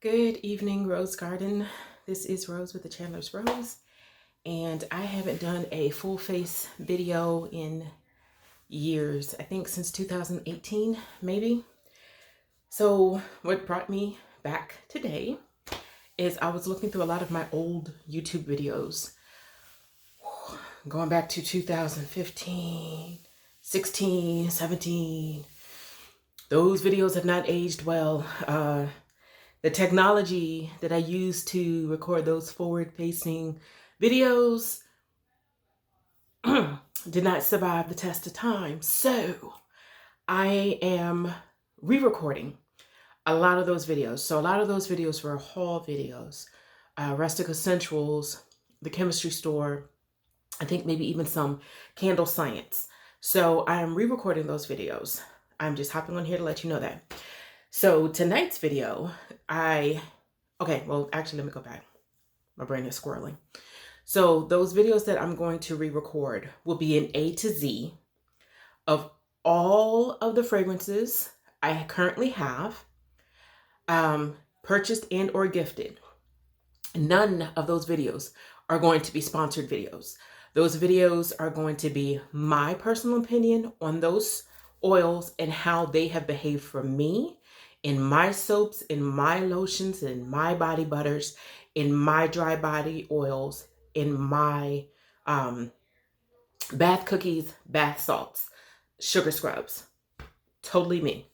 Good evening, Rose Garden. This is Rose with the Chandler's Rose, and I haven't done a full face video in years. I think since 2018, maybe. So what brought me back today is I was looking through a lot of my old YouTube videos, going back to 2015, 16, 17. Those videos have not aged well. The technology that I used to record those forward-facing videos did not survive the test of time. So I am re-recording a lot of those videos. So a lot of those videos were haul videos, Rustic Essentials, the chemistry store, I think maybe even some candle science. So I am re-recording those videos. I'm just hopping on here to let you know that. So tonight's video, actually, let me go back. My brain is squirreling. So those videos that I'm going to re-record will be an A to Z of all of the fragrances I currently have, purchased and or gifted. None of those videos are going to be sponsored videos. Those videos are going to be my personal opinion on those oils and how they have behaved for me in my soaps, in my lotions, in my body butters, in my dry body oils, in my bath cookies, bath salts, sugar scrubs. Totally me.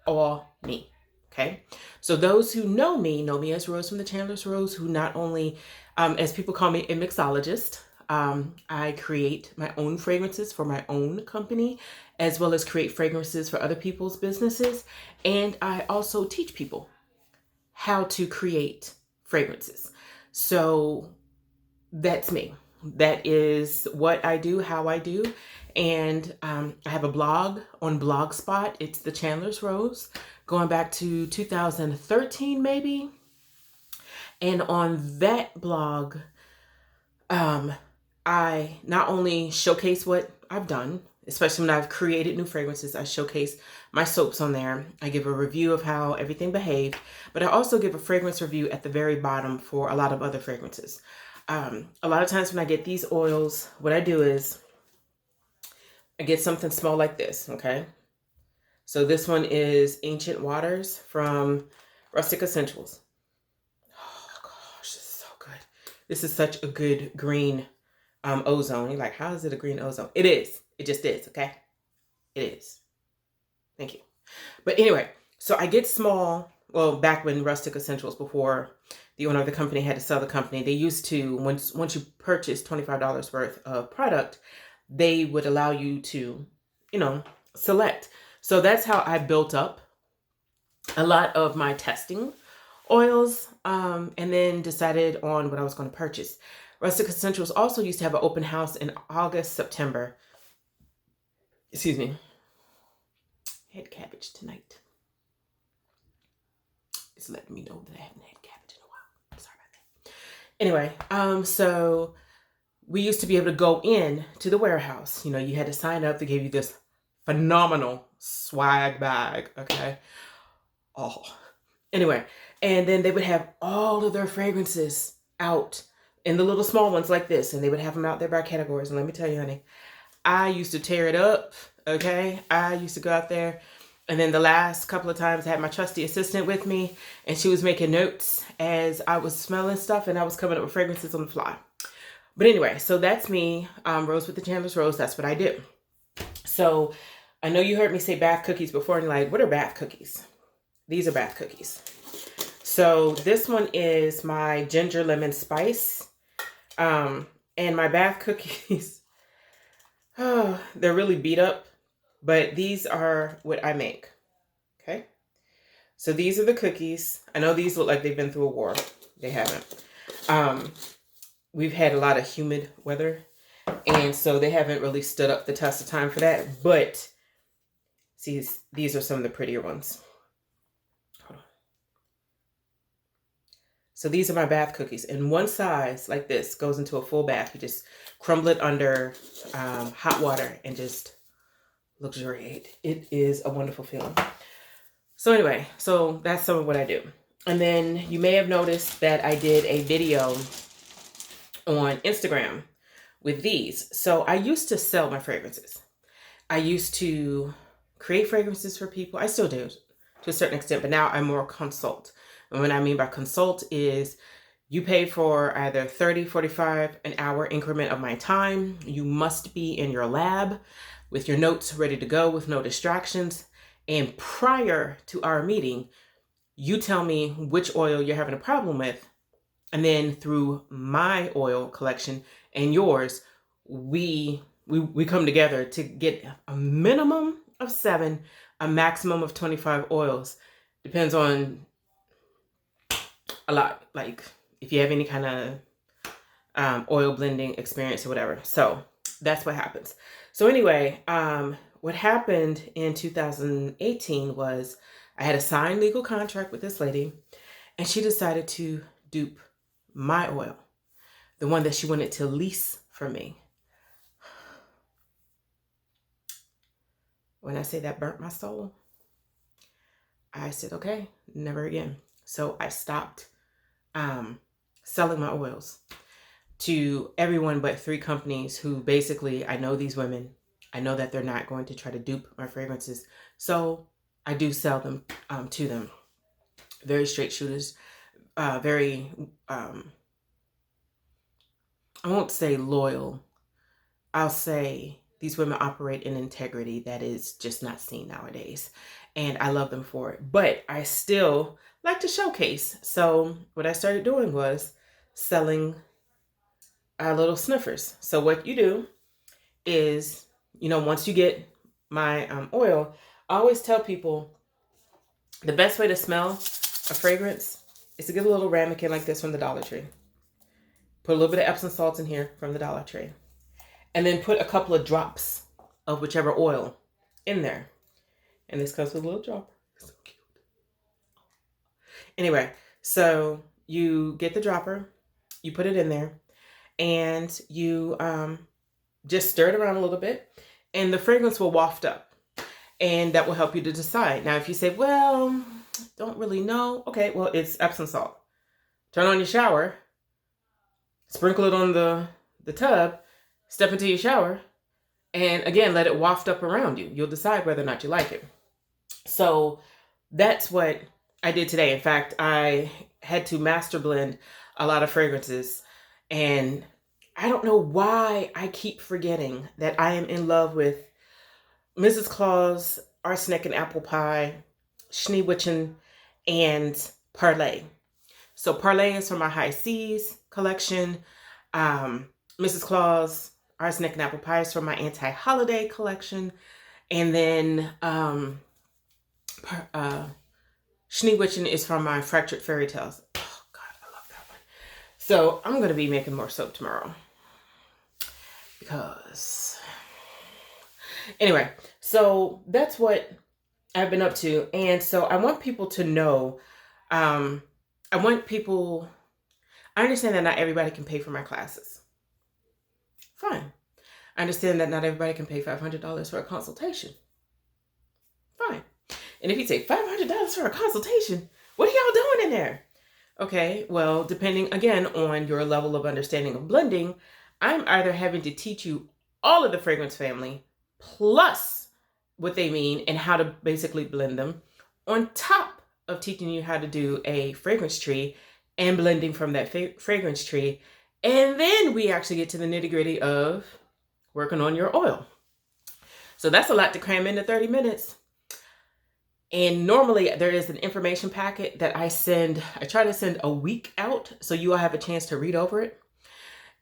All me. Okay? So those who know me as Rose from the Chandler's Rose, who not only, as people call me, a mixologist. I create my own fragrances for my own company, as well as create fragrances for other people's businesses. And I also teach people how to create fragrances. So that's me. That is what I do, how I do. And I have a blog on Blogspot. It's the Chandler's Rose, going back to 2013 maybe. And on that blog, I not only showcase what I've done, especially when I've created new fragrances, I showcase my soaps on there. I give a review of how everything behaved, but I also give a fragrance review at the very bottom for a lot of other fragrances. A lot of times when I get these oils, what I do is I get something small like this, okay? So this one is Ancient Waters from Rustic Essentials. Oh gosh, this is so good. This is such a good green ozone. You're like, how is it a green ozone? It is. It just is, okay? It is. Thank you. But anyway, so I get small, well, back when Rustic Essentials, before the owner of the company had to sell the company, they used to, once you purchase $25 worth of product, they would allow you to, select. So that's how I built up a lot of my testing oils, and then decided on what I was going to purchase. Rustic Essentials also used to have an open house in August, September. Excuse me. I had cabbage tonight. It's letting me know that I haven't had cabbage in a while. Sorry about that. Anyway, so we used to be able to go in to the warehouse. You had to sign up. They gave you this phenomenal swag bag, okay? Oh. Anyway, and then they would have all of their fragrances out in the little small ones like this, and they would have them out there by categories. And let me tell you, honey, I used to tear it up, okay? I used to go out there, and then the last couple of times I had my trusty assistant with me, and she was making notes as I was smelling stuff, and I was coming up with fragrances on the fly. But anyway, so that's me, Rose with the Chandler's Rose. That's what I do. So I know you heard me say bath cookies before, and you're like, what are bath cookies? These are bath cookies. So this one is my ginger lemon spice. And my bath cookies, they're really beat up, but these are what I make. Okay. So these are the cookies. I know these look like they've been through a war. They haven't. We've had a lot of humid weather, and so they haven't really stood up the test of time for that. But see, these are some of the prettier ones. So these are my bath cookies. And one size like this goes into a full bath. You just crumble it under hot water and just luxuriate. It is a wonderful feeling. So anyway, so that's some of what I do. And then you may have noticed that I did a video on Instagram with these. So I used to sell my fragrances. I used to create fragrances for people. I still do to a certain extent, but now I'm more consult. And what I mean by consult is you pay for either 30, 45 an hour increment of my time. You must be in your lab with your notes ready to go with no distractions. And prior to our meeting, you tell me which oil you're having a problem with. And then through my oil collection and yours, we come together to get a minimum of 7, a maximum of 25 oils. Depends on a lot, like if you have any kind of oil blending experience or whatever. So that's what happens. So anyway, what happened in 2018 was I had a signed legal contract with this lady, and she decided to dupe my oil, the one that she wanted to lease from me. When I say that burnt my soul, I said, okay, never again. So I stopped selling my oils to everyone but 3 companies who basically, I know these women. I know that they're not going to try to dupe my fragrances. So I do sell them to them. Very straight shooters, very, I won't say loyal. I'll say these women operate in integrity that is just not seen nowadays. And I love them for it. But I still like to showcase. So what I started doing was selling little sniffers. So what you do is, once you get my oil, I always tell people the best way to smell a fragrance is to get a little ramekin like this from the Dollar Tree. Put a little bit of Epsom salt in here from the Dollar Tree. And then put a couple of drops of whichever oil in there. And this comes with a little dropper. So cute. Anyway, so you get the dropper, you put it in there, and you just stir it around a little bit, and the fragrance will waft up. And that will help you to decide. Now, if you say, well, don't really know. Okay, well, it's Epsom salt. Turn on your shower, sprinkle it on the tub, step into your shower, and again, let it waft up around you. You'll decide whether or not you like it. So that's what I did today. In fact, I had to master blend a lot of fragrances, and I don't know why I keep forgetting that I am in love with Mrs. Claus, Arsenic and Apple Pie, Schneewitchen, and Parlay. So Parlay is from my High Seas collection. Mrs. Claus, Arsenic and Apple Pie is from my Anti-Holiday collection. And then Schneewitchen is from my Fractured Fairy Tales. Oh, God, I love that one. So I'm going to be making more soap tomorrow. Because... Anyway, so that's what I've been up to. And so I want people to know, I understand that not everybody can pay for my classes. Fine. I understand that not everybody can pay $500 for a consultation. Fine. And if you say $500 for a consultation, what are y'all doing in there? Okay, well, depending again on your level of understanding of blending, I'm either having to teach you all of the fragrance family plus what they mean and how to basically blend them, on top of teaching you how to do a fragrance tree and blending from that fragrance tree. And then we actually get to the nitty-gritty of working on your oil. So that's a lot to cram into 30 minutes. And normally there is an information packet that I try to send a week out so you all have a chance to read over it.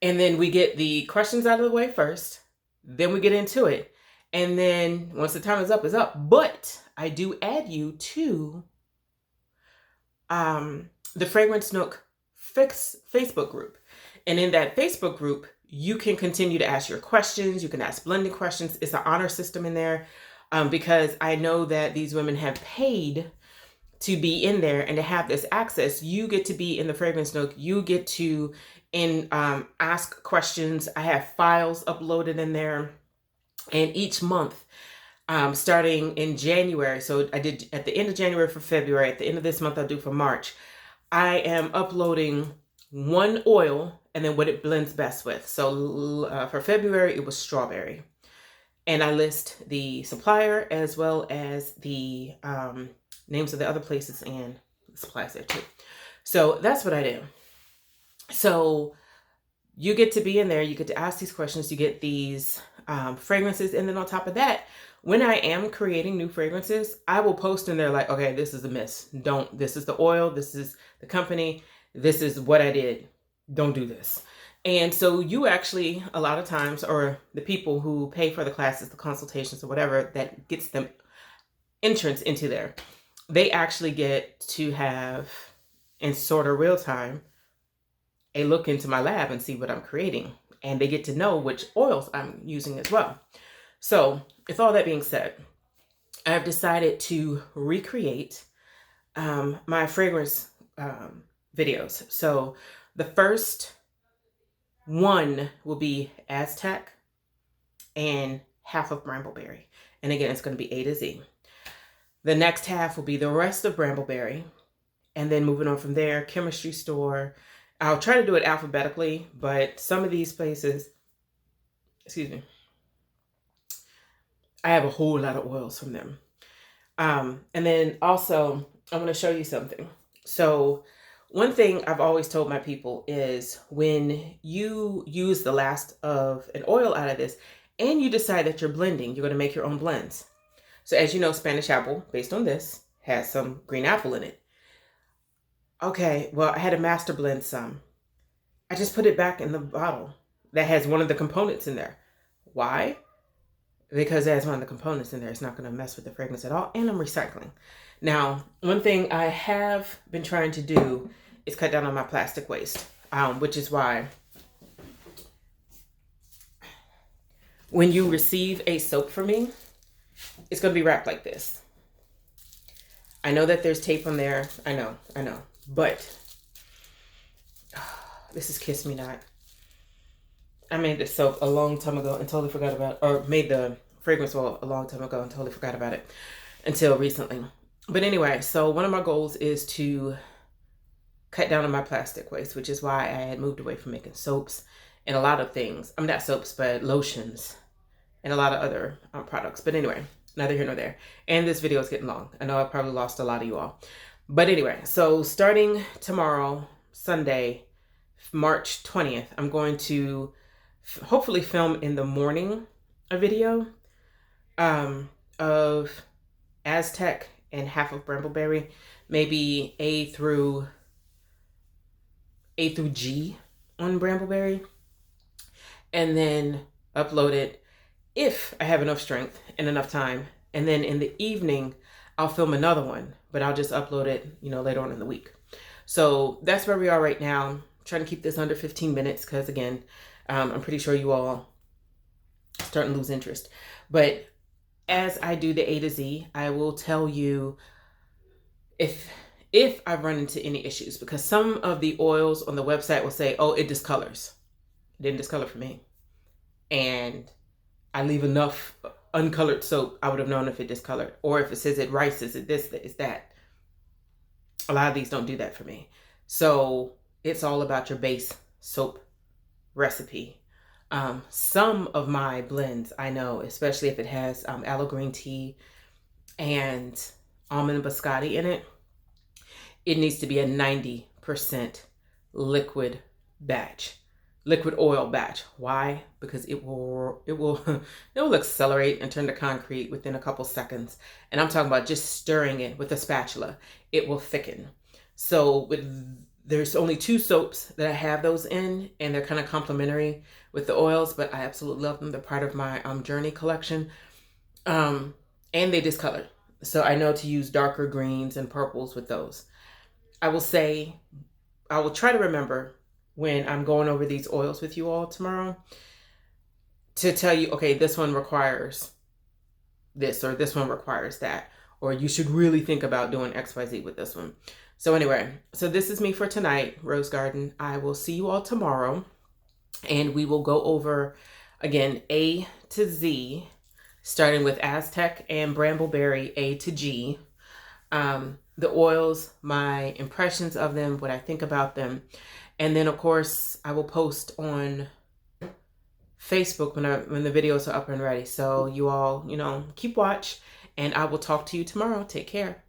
And then we get the questions out of the way first. Then we get into it. And then once the time is up, it's up. But I do add you to the Fragrance Nook Facebook group. And in that Facebook group, you can continue to ask your questions. You can ask blending questions. It's an honor system in there because I know that these women have paid to be in there and to have this access. You get to be in the Fragrance Nook. You get to ask questions. I have files uploaded in there. And each month, starting in January, so I did at the end of January for February, at the end of this month, I'll do for March. I am uploading one oil and then what it blends best with. So for February, it was strawberry. And I list the supplier as well as the names of the other places and supplies there too. So that's what I do. So you get to be in there, you get to ask these questions, you get these fragrances. And then on top of that, when I am creating new fragrances, I will post in there like, okay, this is a miss. This is the oil, this is the company, this is what I did. Don't do this. And so you actually, a lot of times, or the people who pay for the classes, the consultations or whatever, that gets them entrance into there, they actually get to have, in sort of real time, a look into my lab and see what I'm creating. And they get to know which oils I'm using as well. So with all that being said, I've decided to recreate my fragrance videos. So the first one will be Aztec and half of Brambleberry. And again, it's going to be A to Z. The next half will be the rest of Brambleberry. And then moving on from there, Chemistry Store. I'll try to do it alphabetically, but some of these places, excuse me, I have a whole lot of oils from them. And then also, I'm going to show you something. So one thing I've always told my people is when you use the last of an oil out of this and you decide that you're blending, you're going to make your own blends. So as you know, Spanish apple, based on this, has some green apple in it. Okay, well, I had to master blend some. I just put it back in the bottle that has one of the components in there. Why? Because it has one of the components in there. It's not going to mess with the fragrance at all. And I'm recycling. Now, one thing I have been trying to do is cut down on my plastic waste, which is why when you receive a soap from me, it's going to be wrapped like this. I know that there's tape on there. I know. But this is Kiss Me Not. I made this soap a long time ago and totally forgot about it. Or made the fragrance oil a long time ago and totally forgot about it until recently. But anyway, so one of my goals is to cut down on my plastic waste, which is why I had moved away from making soaps and a lot of things. I mean, not soaps, but lotions and a lot of other products. But anyway, neither here nor there. And this video is getting long. I know I probably lost a lot of you all. But anyway, so starting tomorrow, Sunday, March 20th, I'm going to hopefully film in the morning a video of Aztec and half of Brambleberry, maybe A through G on Brambleberry, and then upload it if I have enough strength and enough time. And then in the evening, I'll film another one, but I'll just upload it, later on in the week. So that's where we are right now. I'm trying to keep this under 15 minutes because, again, I'm pretty sure you all starting to lose interest. But as I do the A to Z, I will tell you if I've run into any issues, because some of the oils on the website will say, oh, it discolors. It didn't discolor for me. And I leave enough uncolored soap, I would have known if it discolored. Or if it says it rices, it this, it's that. A lot of these don't do that for me. So it's all about your base soap recipe. Some of my blends, I know, especially if it has aloe green tea and almond biscotti in it, it needs to be a 90% liquid oil batch. Why? Because it will accelerate and turn to concrete within a couple seconds. And I'm talking about just stirring it with a spatula. It will thicken. So there's only 2 soaps that I have those in, and they're kind of complementary with the oils, but I absolutely love them. They're part of my Journey collection. And they discolor. So I know to use darker greens and purples with those. I will try to remember when I'm going over these oils with you all tomorrow to tell you, okay, this one requires this, or this one requires that, or you should really think about doing XYZ with this one. So anyway, so this is me for tonight, Rose Garden. I will see you all tomorrow, and we will go over, again, A to Z, starting with Aztec and Brambleberry, A to G. the oils, my impressions of them, what I think about them. And then of course I will post on Facebook when the videos are up and ready. So you all, keep watch, and I will talk to you tomorrow. Take care.